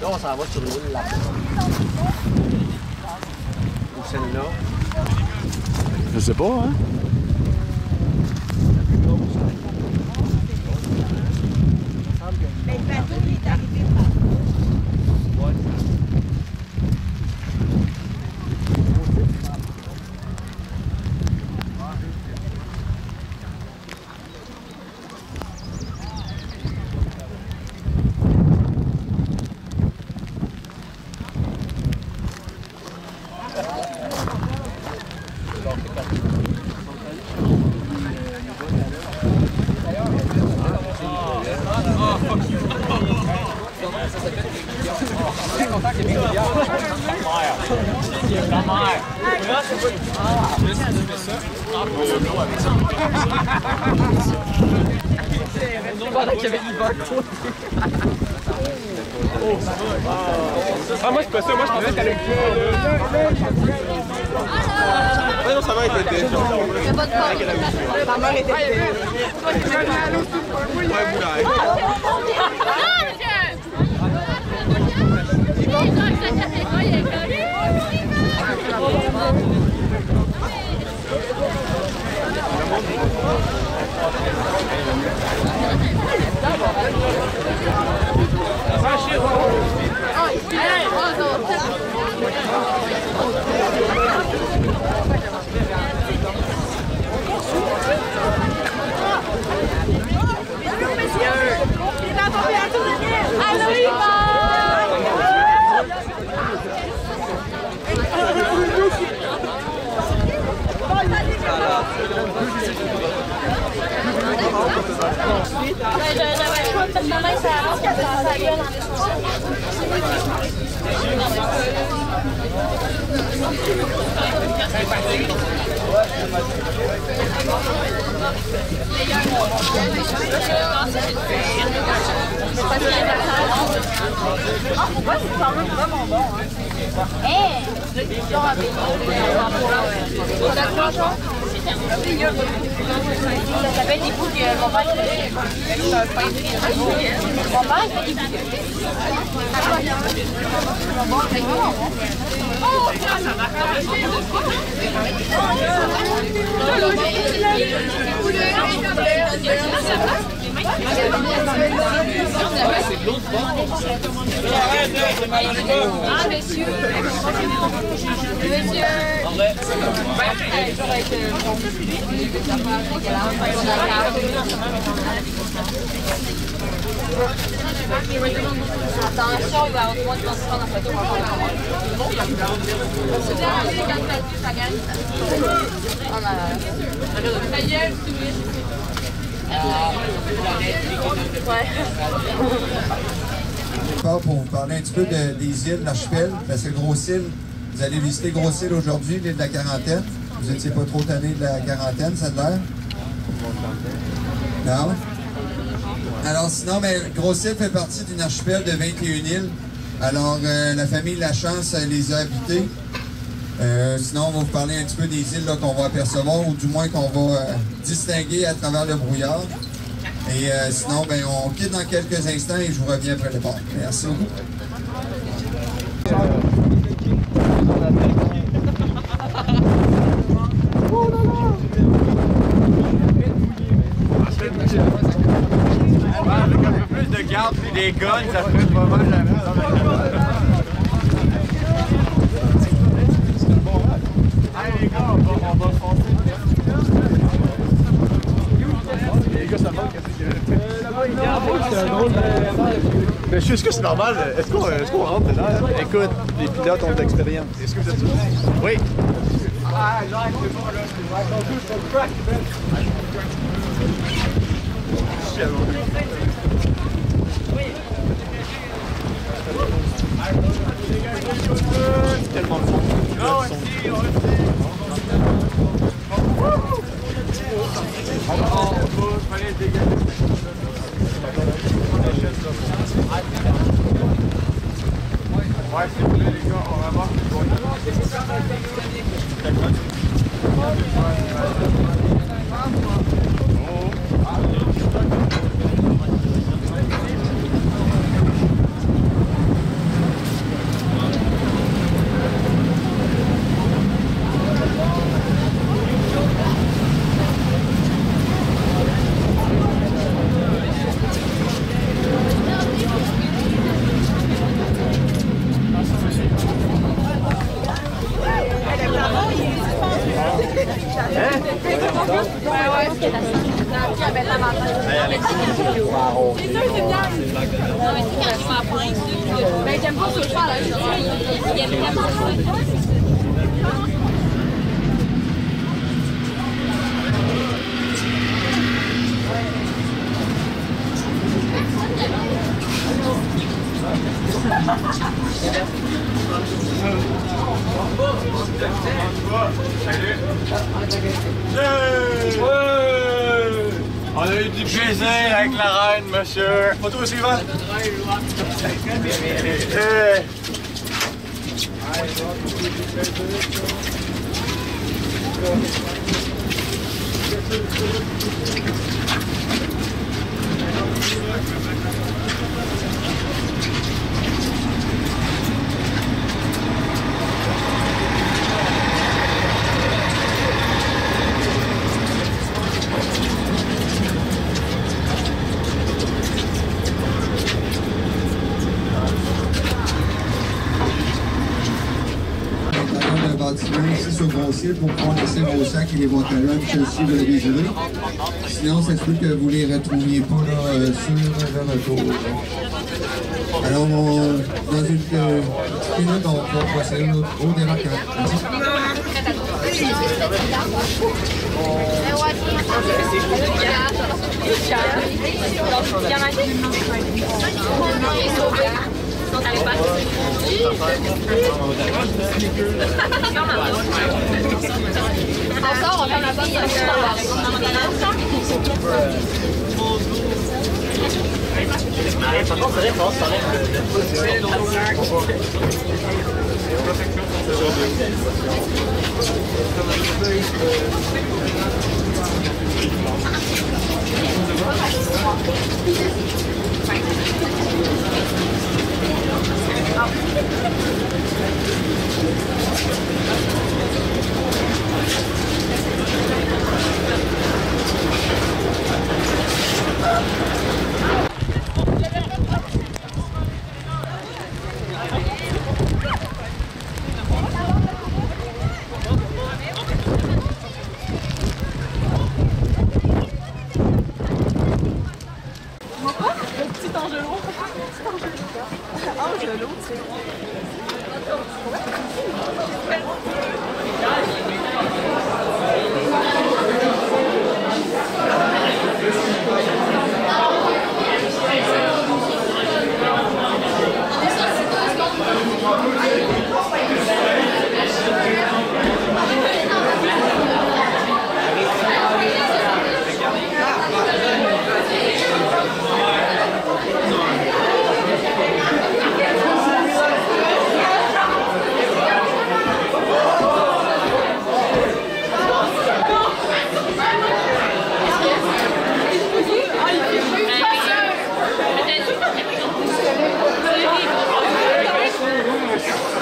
Là, on s'en va sur l'île là-bas. Ou celle-là. Je sais pas, hein? Mais le bateau, il est arrivé Pendant qu'il y avait l'hiver. Ah, moi, c'est pas ça. Moi, je pensais qu'elle allait ah non, ça va être été. Ma mère était ça fait des bouts que mon père fait des bouts. Mon père fait des bouts. Ah, monsieur. Monsieur. Attention, il va y avoir du monde qui va se prendre en photo. Pour vous parler un petit peu des îles, l'archipel, parce que Grosse-Île, vous allez visiter Grosse-Île aujourd'hui, l'île de la Quarantaine. Vous n'étiez pas trop tanné de la quarantaine, ça a l'air? Non? Alors sinon, Grosse-Île fait partie d'une archipel de 21 îles. Alors la famille Lachance les a habitées. Sinon, on va vous parler un petit peu des îles qu'on va apercevoir, ou du moins qu'on va distinguer à travers le brouillard. Et sinon, on quitte dans quelques instants et je vous reviens après le port. Merci beaucoup. Avec un peu plus de garde et des guns, ça ferait pas mal la Allez les gars, on va foncer. Les gars, ça manque. Mais est-ce que c'est normal? Est-ce qu'on rentre dedans? Écoute, les pilotes ont de l'expérience. Est-ce que vous êtes sûr? Oui. Ah, genre, c'est bon, là. On touche sur le crack, man. C'est tellement le fun. Non, aussi, fallait dégager. Ouais, s'il vous plaît, les gars, on va voir. Oh. Ben, j'aime pas ce choix là. Il aime vraiment ça. On a eu du plaisir avec la reine, monsieur. Photo suivante. Ici sur Grosse-Île pour pouvoir laisser vos sacs et les boîtes à lunch aussi de déjeuner. Sinon, ça se peut que vous les retrouviez pas là, sur le retour. Alors, dans une petite minute, on va procéder au débarquement. On sort, on ferme la porte. Par contre, c'est vrai qu'on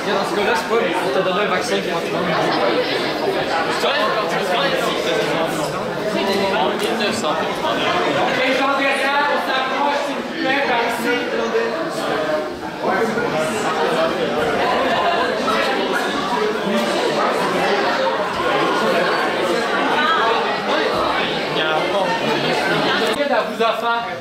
Dans ce cas-là, c'est pas pour te donner un vaccin gratuitement. Les gens derrière, on s'approche, s'il vous plaît, par ici.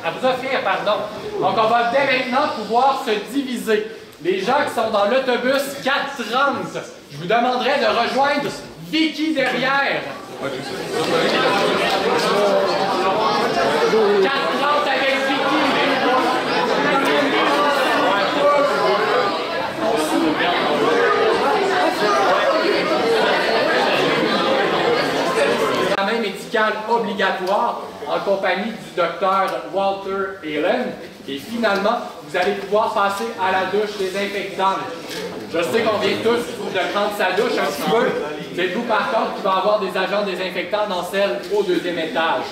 À vous offrir, pardon. Donc, on va dès maintenant pouvoir se diviser. Les gens qui sont dans l'autobus 430, je vous demanderai de rejoindre Vicky derrière. 430 avec Vicky. Examen médical obligatoire en compagnie du docteur Walter Allen. Et finalement, vous allez pouvoir passer à la douche désinfectante. Je sais qu'on vient tous de prendre sa douche un petit peu. Dites-vous par contre qu'il va y avoir des agents désinfectants dans celle au deuxième étage.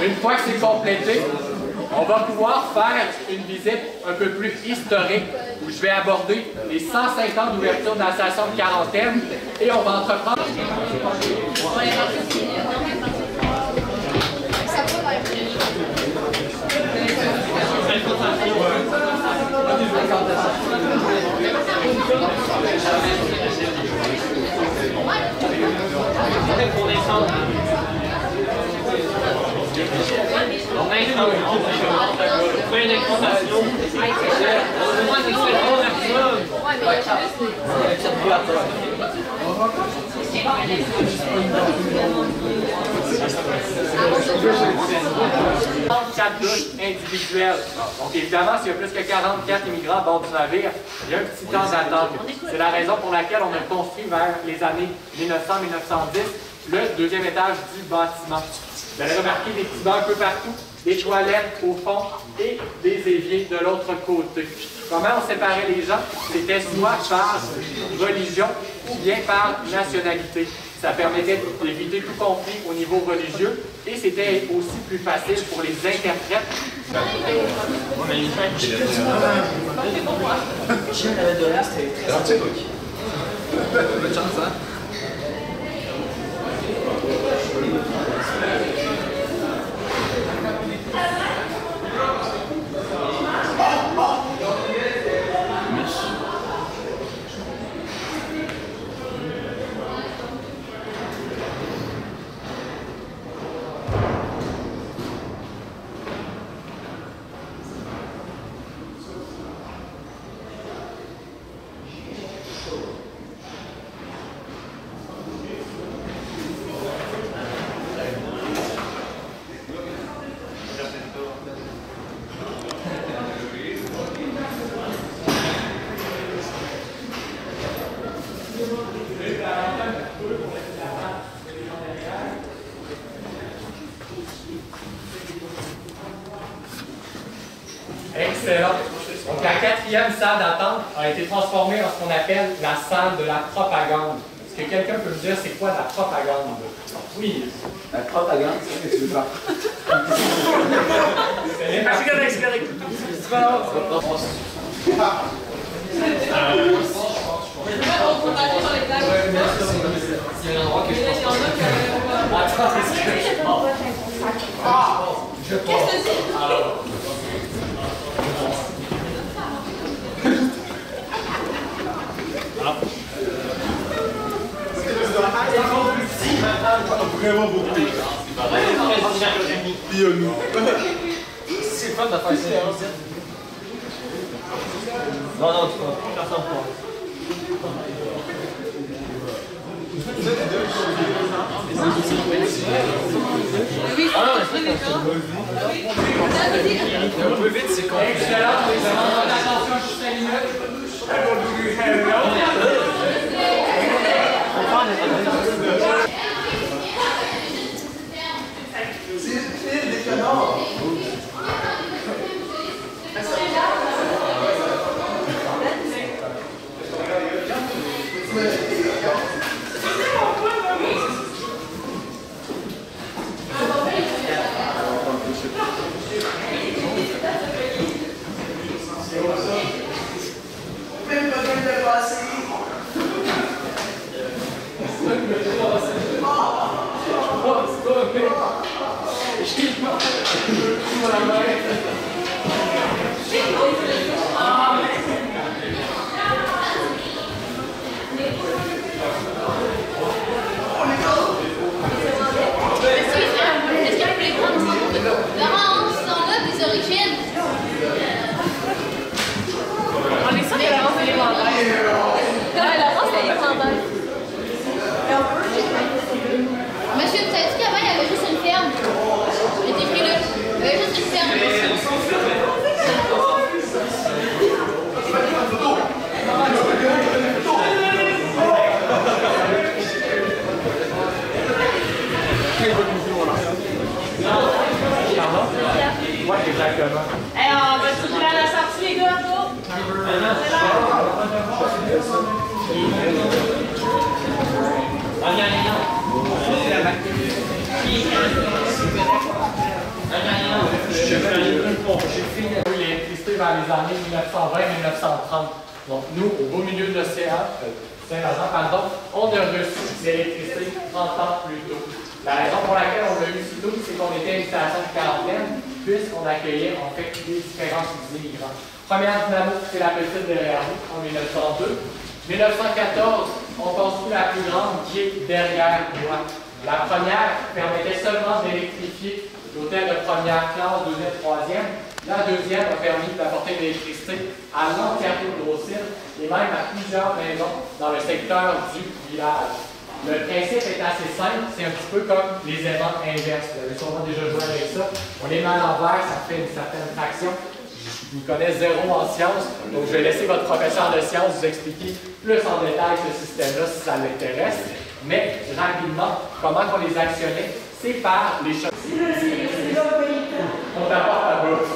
Une fois que c'est complété, on va pouvoir faire une visite un peu plus historique où je vais aborder les 150 ans d'ouverture de la station de quarantaine et on va entreprendre... Donc Quatre douches individuelles. Donc évidemment, s'il y a plus que 44 immigrants à bord du navire, il y a un petit temps d'attente. C'est la raison pour laquelle on a construit vers les années 1900-1910 le deuxième étage du bâtiment. Vous allez remarquer des petits bancs un peu partout, des toilettes au fond et des éviers de l'autre côté. Comment on séparait les gens? C'était soit par religion ou bien par nationalité. Ça permettait d'éviter tout conflit au niveau religieux et c'était aussi plus facile pour les interprètes. Bonne chance, hein? Excellent. Donc la quatrième salle d'attente a été transformée en ce qu'on appelle la salle de la propagande. Est-ce que quelqu'un peut me dire c'est quoi la propagande? Oui. La propagande, c'est ce que tu veux faire. C'est correct. Vraiment beaucoup. C'est fun de faire ça. Non, non, tu peux faire ça pour. Un peu vite, c'est con. Excellent. Attention, juste 5 minutes. Monsieur, tu savais qu'avant, il y avait juste une ferme? J'ai été pris là. Il y avait juste une ferme. Ouais, exactement. Hey, on va se à la sortie, les gars, go! L'électricité vers les années 1920-1930. Donc nous, au beau milieu de l'océan, Saint-Laurent, pardon, on a reçu l'électricité 30 ans plus tôt. La raison pour laquelle on l'a eu si tôt, c'est qu'on était une station de quarantaine, puisqu'on accueillait en fait les différents immigrants. Première dynamo, c'est la petite derrière nous, en 1902. 1914, on construit la plus grande qui est derrière moi. La première permettait seulement d'électrifier L'hôtel de première classe, deuxième, troisième. La deuxième a permis d'apporter de l'électricité à l'entièreté de Gros-Site et même à plusieurs maisons dans le secteur du village. Le principe est assez simple, c'est un petit peu comme les aimants inverses. Vous avez sûrement déjà joué avec ça. On les met à l'envers, ça fait une certaine traction. Je vous connais zéro en sciences, donc je vais laisser votre professeur de sciences vous expliquer plus en détail ce système-là si ça l'intéresse. Mais rapidement, comment on les actionnait, c'est par les choses. On t'apporte la bouffe.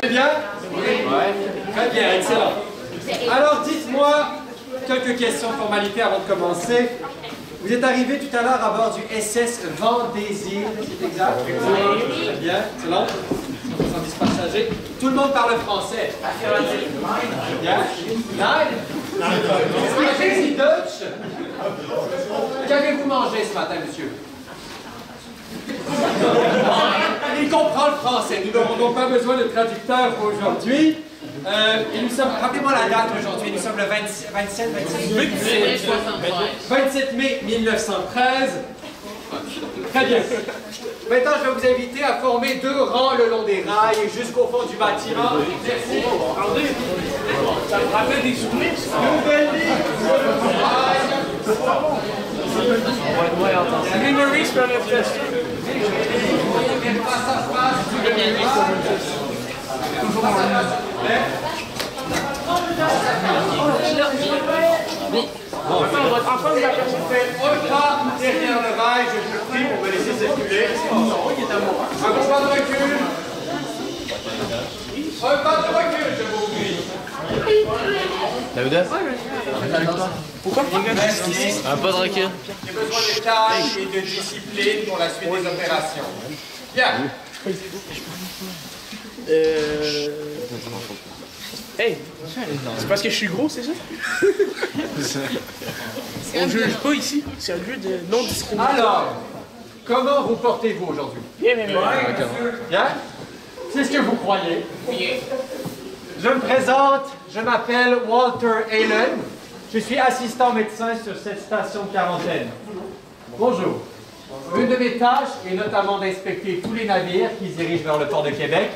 C'est bien? Oui. Très bien, excellent. Alors dites-moi quelques questions de formalité avant de commencer. Vous êtes arrivé tout à l'heure à bord du SS Vendée-Îles, c'est exact? Oui. Très bien, excellent. 170 passagers. Tout le monde parle français. Bien. Nein? Sprechen Sie Deutsch? Qu'avez-vous mangé ce matin, monsieur? Il comprend le français. Nous n'aurons donc pas besoin de traducteur aujourd'hui. Et nous sommes, rappelez-moi la date aujourd'hui, nous sommes le 27 mai 1913. Très bien. Maintenant, je vais vous inviter à former 2 rangs le long des rails jusqu'au fond du bâtiment. Merci. Ça me rappelle des souvenirs. Nouvelle ligne. Memories from the test. Un pas derrière le rail, je vous prie pour me laisser circuler. Un gros pas de recul. Un pas de recul, je vous prie. Pourquoi? Merci. Un pas de recul. J'ai besoin de calme et de discipline pour la suite des opérations. Bien. Hey, c'est parce que je suis gros, c'est ça? On juge pas ici, c'est un lieu de non-discrimination. Alors, comment vous portez-vous aujourd'hui? Bien, mais Bien? C'est ce que vous croyez? Oui. Je me présente, je m'appelle Walter Allen. Je suis assistant médecin sur cette station de quarantaine. Bonjour. Une de mes tâches est notamment d'inspecter tous les navires qui se dirigent vers le port de Québec,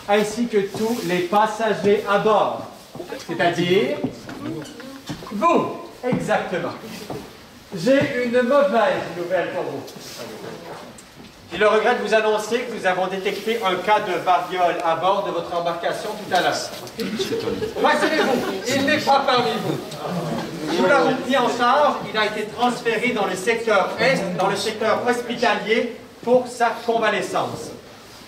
ainsi que tous les passagers à bord. C'est-à-dire vous, exactement. J'ai une mauvaise nouvelle pour vous. J'ai le regret de vous annoncer que nous avons détecté un cas de variole à bord de votre embarcation tout à l'heure. Rassurez-vous, il n'est pas parmi vous. Nous l'avons pris en charge, il a été transféré dans le secteur Est, dans le secteur hospitalier, pour sa convalescence.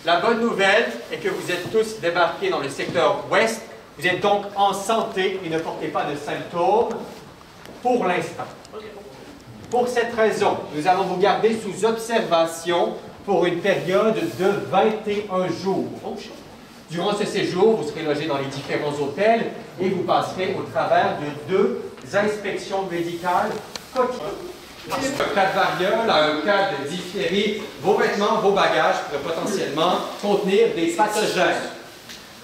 La bonne nouvelle est que vous êtes tous débarqués dans le secteur Ouest. Vous êtes donc en santé et ne portez pas de symptômes pour l'instant. Pour cette raison, nous allons vous garder sous observation pour une période de 21 jours. Durant ce séjour, vous serez logé dans les différents hôtels et vous passerez au travers de 2 inspections médicales quotidiennes. Un cas de variole, un cas de diphtérie, vos vêtements, vos bagages pourraient potentiellement contenir des pathogènes.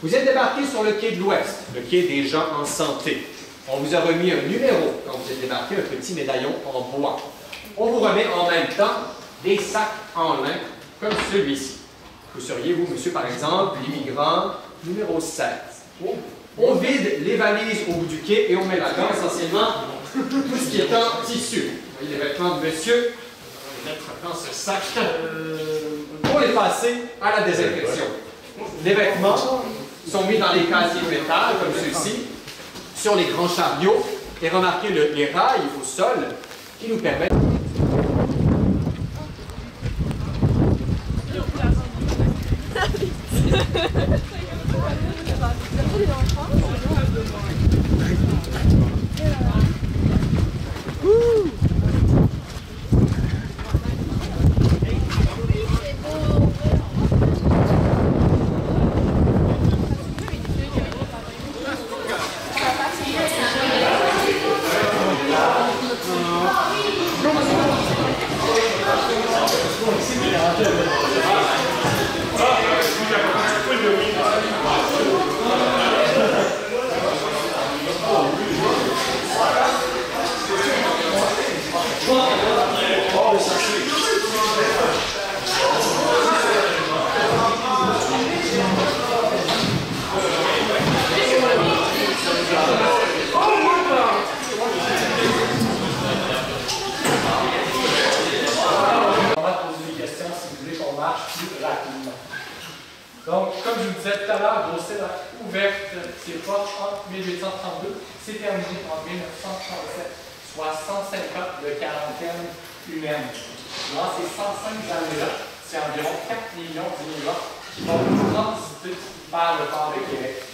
Vous êtes débarqué sur le quai de l'Ouest, le quai des gens en santé. On vous a remis un numéro quand vous êtes débarqué, un petit médaillon en bois. On vous remet en même temps des sacs en lin comme celui-ci. Vous seriez, vous, monsieur, par exemple, l'immigrant numéro 16. On vide les valises au bout du quai et on met là-dedans essentiellement tout ce qui est en tissu. Vous voyez les vêtements de monsieur, on va les mettre dans ce sac pour les passer à la désinfection. Les vêtements sont mis dans les casiers de métal, comme ceux-ci, sur les grands chariots, et remarquez les rails au sol qui nous permettent... Donc, comme je vous disais tout à l'heure, Grosset a ouvert ses portes en 1832, c'est terminé en 1937, soit 150 ans de quarantaine humaine. Dans ces 105 années-là, c'est environ 4 millions d'immigrants qui vont transiter par le port de Québec.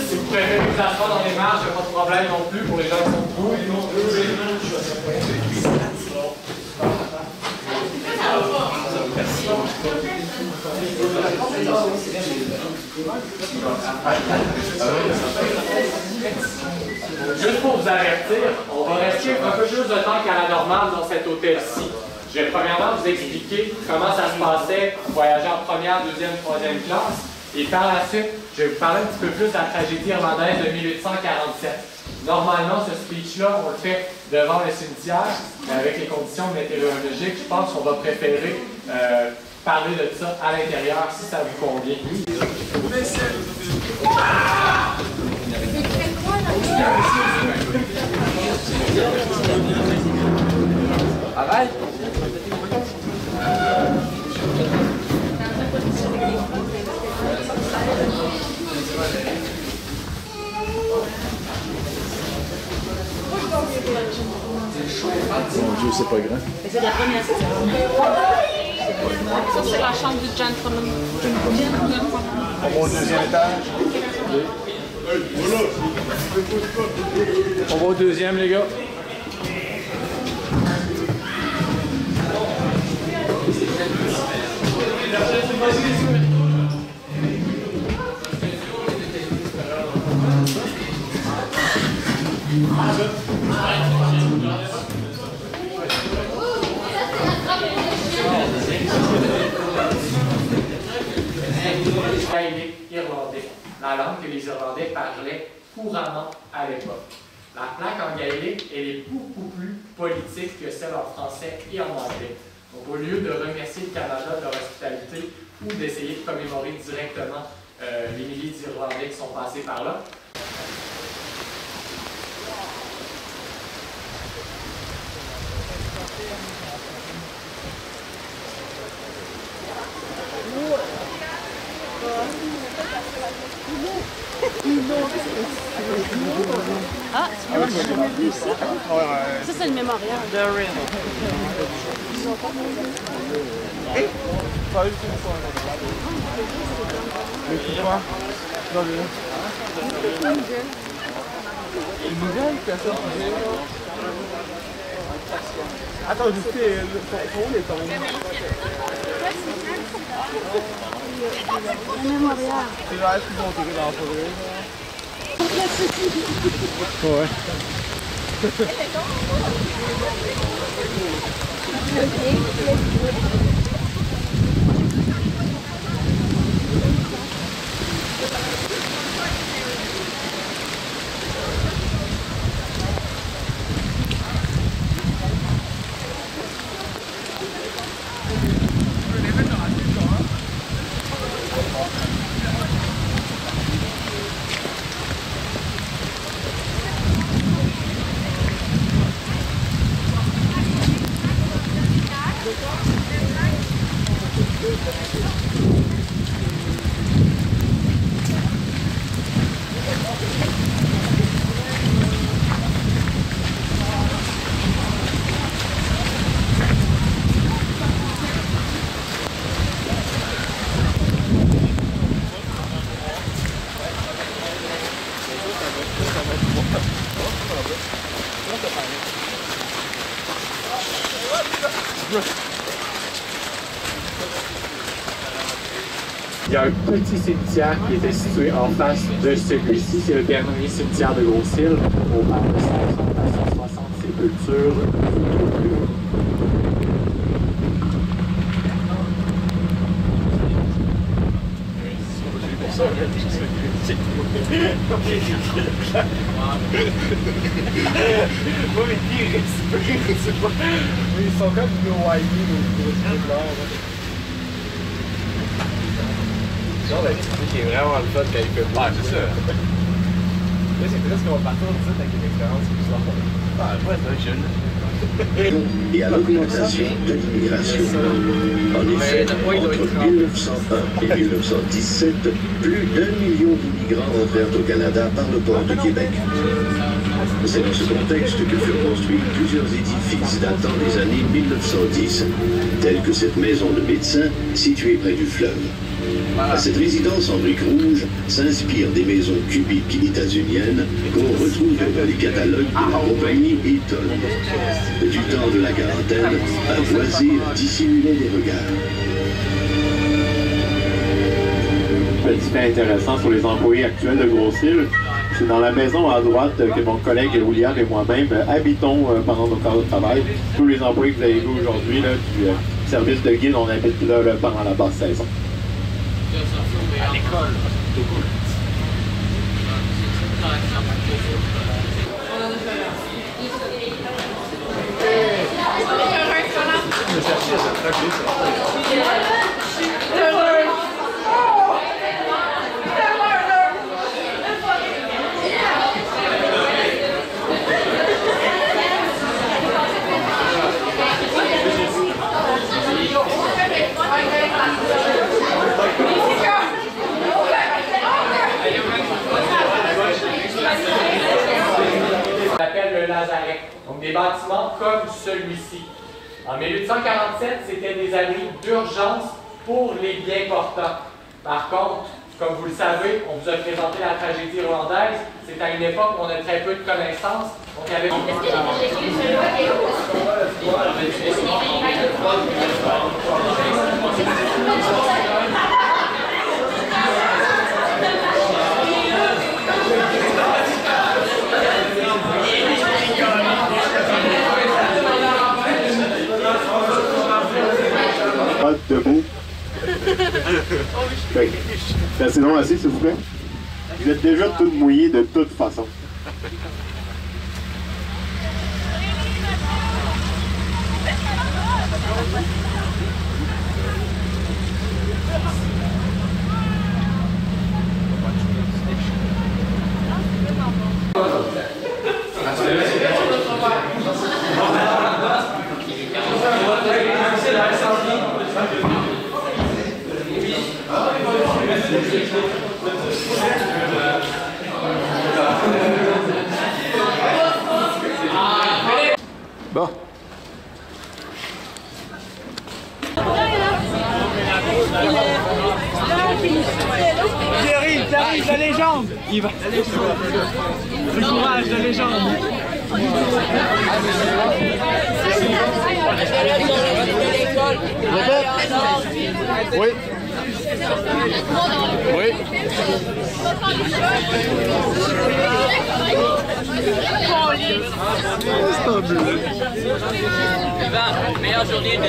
Si vous préférez vous asseoir dans les marches, il n'y a pas de problème non plus pour les gens qui sont debout. Juste pour vous avertir, on va rester un peu plus de temps qu'à la normale dans cet hôtel-ci. Je vais premièrement vous expliquer comment ça se passait voyager en première, deuxième, troisième classe. Et par la suite, je vais vous parler un petit peu plus de la tragédie irlandaise de 1847. Normalement, ce speech-là, on le fait devant le cimetière, mais avec les conditions météorologiques, je pense qu'on va préférer parler de ça à l'intérieur si ça vous convient. Arrête! Mon Dieu, c'est pas grand. C'est la première saison. Ça, c'est la chambre du gentleman. On va au deuxième étage. On va au deuxième, les gars. Irlandais, la langue que les Irlandais parlaient couramment à l'époque. La plaque en gaélique, elle est beaucoup plus politique que celle en français et en anglais. Donc, au lieu de remercier le Canada de leur hospitalité ou d'essayer de commémorer directement les milliers d'Irlandais qui sont passés par là, Ah, tu vois, j'ai jamais vu ça. Ça, c'est le mémorial. Attends, je sais, le est tombé. Le mémorial. C'est là, est-ce qu'ils vont tirer dans la forêt? Ouais. Il y a un petit cimetière qui était situé en face de celui-ci. C'est le dernier cimetière de Grosse-Île. On parle de 130 à 160 sépultures. Ils sont comme noyés au genre la technique est vraiment le fun quand il fait mal. C'est ça. Là, c'est presque qu'on va partir de avec une expérience qui soit pas jeune. Et à l'augmentation de l'immigration. En effet, entre 1901 et 1917, plus d'1 million d'immigrants entrèrent au Canada par le port de Québec. C'est dans ce contexte que furent construits plusieurs édifices datant des années 1910, tels que cette maison de médecin située près du fleuve. Cette résidence en briques rouges s'inspire des maisons cubiques états-uniennes qu'on retrouve dans les catalogues de la compagnie Eaton. Du temps de la quarantaine, un voisin dissimulait les regards. Petit fait intéressant sur les employés actuels de Grosse-Île, c'est dans la maison à droite que mon collègue William et moi-même habitons pendant nos quarts de travail. Tous les employés que vous avez vus aujourd'hui du service de guide, on habite là pendant la basse saison. À l'école. Donc des bâtiments comme celui-ci. En 1847, c'était des abris d'urgence pour les bien portants. Par contre, comme vous le savez, on vous a présenté la tragédie rwandaise. C'est à une époque où on a très peu de connaissances. Donc il y avait... Debout. Restez donc assis, s'il vous plaît. Vous êtes déjà toutes mouillées de toute façon. Bon. J'arrive, la légende. Il va. Le courage, la légende. Oui. Oui. Meilleure journée de...